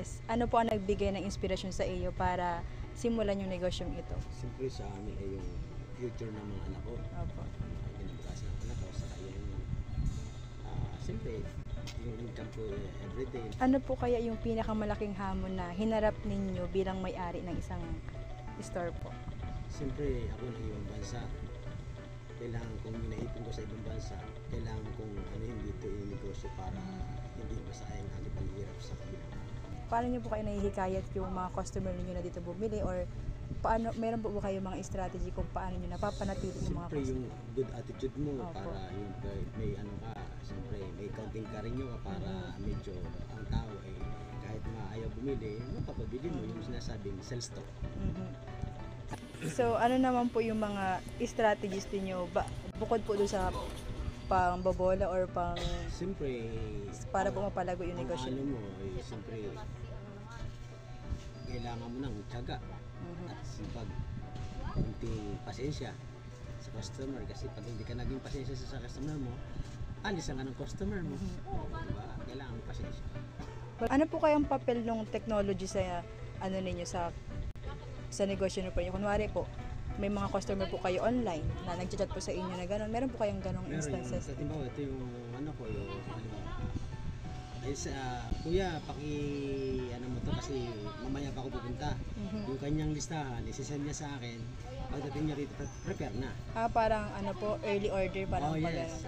business, ano po ang nagbigay ng inspirasyon sa iyo para simulan yung negosyong ito? Siyempre sa amin ay yung future ng mga anak ko. Opo. Kinabukasan ng anak ko, saka yung siyempre yung income ko everyday. Ano po kaya yung pinakamalaking hamon na hinarap ninyo bilang may-ari ng isang store po? Siyempre ako ng ibang bansa. Kailangan kong minaipon ko sa ibang bansa, kailangan kong dito yung negosyo para hindi masayang ang paghihirap sa kabila. Paano nyo po kayo nahihikayat yung mga customer niyo na dito bumili, or paano, meron po ba kayo mga strategy kung paano nyo napapanatili yung mga Siyempre customer? yung good attitude mo. Opo. Para yung may ano ka, siyempre may counting ka rin nyo para medyo ang tao ay kahit na ayaw bumili, mapapabili mo yung sinasabing sales stock. So, ano naman po yung mga strategies niyo bukod po doon sa pangbobola or Siyempre para po mapalago yung ang negosyo? ano mo ay siyempre kailangan mo ng tiyaga at sipag, kunting pasensya sa customer, kasi pag hindi ka naging pasensya sa customer mo, alis ang ng customer mo. Diba? Kailangan mo pasensya. Ano po kayang papel ng technology sa ano ninyo sa negosyo niyo po? Kunwari po, may mga customer po kayo online na nagchat po sa inyo na gano'n. Meron po kayong ganong Meron instances? yung, halimbawa, ito yung ano ko, yung ay kuya, ano mo to kasi mamaya pa ako pupunta. Yung kanyang listahan, isisend niya sa akin. Pagdating niya rito, prepare na. Parang ano po, early order, parang pag Yes.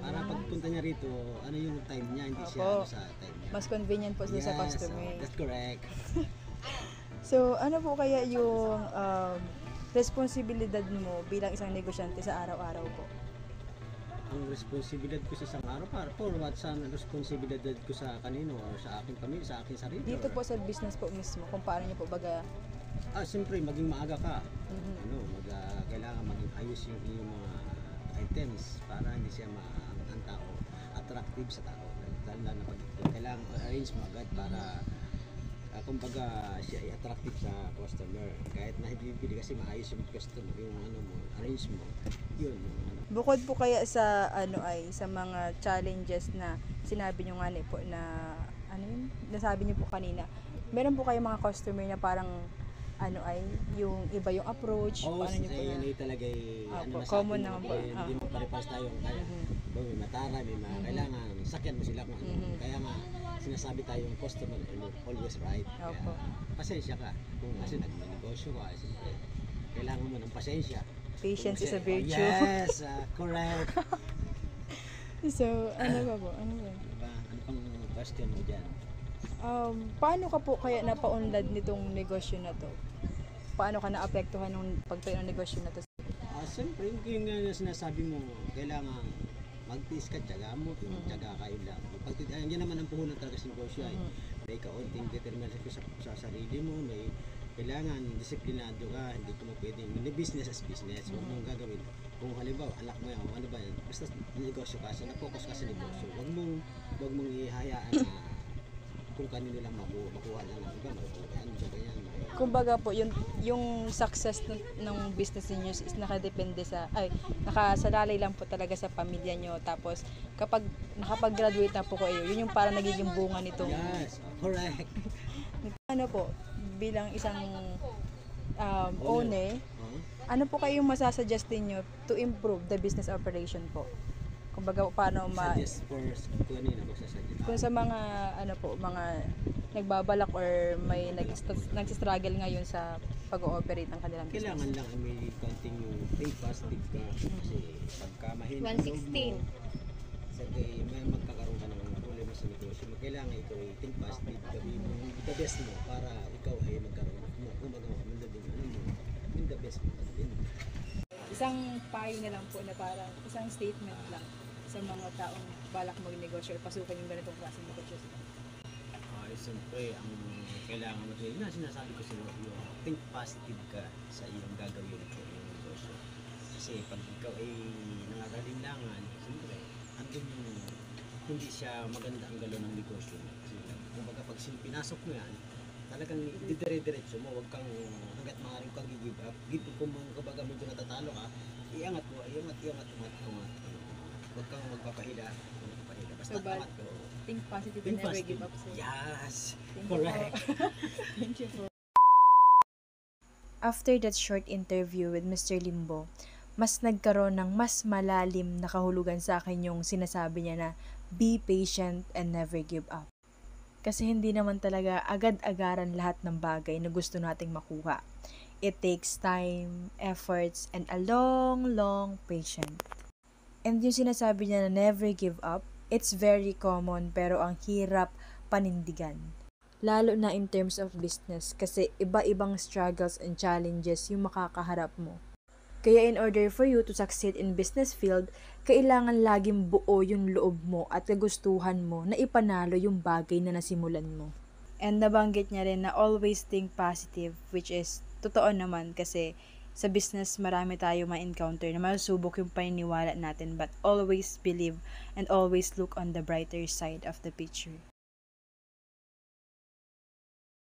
Para pagpunta niya rito, ano yung time niya, hindi siya Opo. sa time niya. mas convenient po sa customer. That's correct. So, ano po kaya yung responsibilidad mo bilang isang negosyante sa araw-araw po? Ang responsibilidad ko sa isang araw, para for what sa responsibilidad ko sa kanino or sa aking pamilya, sa aking sarili. Dito po sa business po mismo, kung paano niyo po baga... Siyempre, maging maaga ka. Kailangan maging ayos yung iyong mga items para hindi siya ang tao attractive sa tao. Lalo na pag kailangan arrange mo agad para kumbaga siya ay attractive sa customer. Kahit na hindi bibili kasi maayos yung customer, yung ano mo, arrange mo, yun. Bukod po kaya sa sa mga challenges na sinabi niyo nga po na nasabi niyo po kanina, meron po kayo mga customer na parang yung iba yung approach, paano niyo po yan ay talaga common naman po. Hindi mo pare-pares tayo. May matara, may mga kailangan, sakyan mo sila kung ano. Kaya nga, sinasabi tayong customer always right. Kaya, Opo. pasensya ka. Kung kasi nag-negosyo ka, siyempre, kailangan mo ng pasensya. Patience is a virtue. Yes, correct. So, ano ba? Diba? Ano pang question mo dyan? Paano ka po kaya napaunlad nitong negosyo na to? Paano ka naapektuhan ng pagtayo ng negosyo na to? Siyempre, yung sinasabi mo, kailangan magtiis ka, tiyaga mo, tiyaga kayo lang. Yan naman ang puhunan talaga sa negosyo ay may kaunting determination sa sarili mo, may kailangan disiplinado ka, hindi ko pwedeng business as business, huwag mong gagawin. Kung halimbawa, anak mo yan, ano ba yan, basta negosyo ka, so na-focus ka sa negosyo, huwag mong ihayaan na kung kanino lang makuha lang ng iba, ano ba yan. Kumbaga po, yung success ng business niyo is nakadepende nakasalalay lang po talaga sa pamilya nyo. Tapos, kapag nakapag-graduate na po kayo, yun yung parang nagiging bunga nitong... Yes, correct. Ano po, bilang isang owner, ano po kayong masasuggest niyo to improve the business operation po? Kumbaga, paano Suggest for kanina ko sasuggest. kung sa mga mga nagbabalak or may nagsistruggle ngayon sa pag-ooperate ng kanilang business. Kailangan lang may konting think positive ka kasi pagka mahina 116. Sige, may magkakaroon ka ng problema sa negosyo. Kailangan ikaw ay think positive, gawin mo the best mo para ikaw ay magkaroon gumagawa mo na din yung the best mo din. Isang payo na lang po na parang isang statement lang sa mga taong balak magnegosyo or pasukan yung ganitong klaseng negosyo. Siyempre, ang kailangan mo na sinasabi ko sa iyo, yung think positive ka sa iyong gagawin ko yung negosyo. Kasi pag ikaw ay nangagalinlangan, siyempre, andun hindi siya maganda ang galaw ng negosyo. Kumbaga pag pinasok mo yan, talagang didire-diretso mo, huwag kang hanggat maaaring kang give up. Kung kumbaga medyo natatalo ka, iangat mo, iangat. Huwag kang magpapahila. Basta angat ko. think positive Think and never positive. give up, sir. Yes, Thank you correct. po. Thank you po. After that short interview with Mr. Limbo, mas nagkaroon ng mas malalim na kahulugan sa akin yung sinasabi niya na be patient and never give up. Kasi hindi naman talaga agad-agaran lahat ng bagay na gusto nating makuha. It takes time, efforts, and a long, long patience. And yung sinasabi niya na never give up, it's very common pero ang hirap panindigan. Lalo na in terms of business kasi iba-ibang struggles and challenges yung makakaharap mo. Kaya in order for you to succeed in business field, kailangan laging buo yung loob mo at kagustuhan mo na ipanalo yung bagay na nasimulan mo. And nabanggit niya rin na always think positive, which is totoo naman kasi sa business marami tayo ma-encounter na masubok yung paniniwala natin, but always believe and always look on the brighter side of the picture.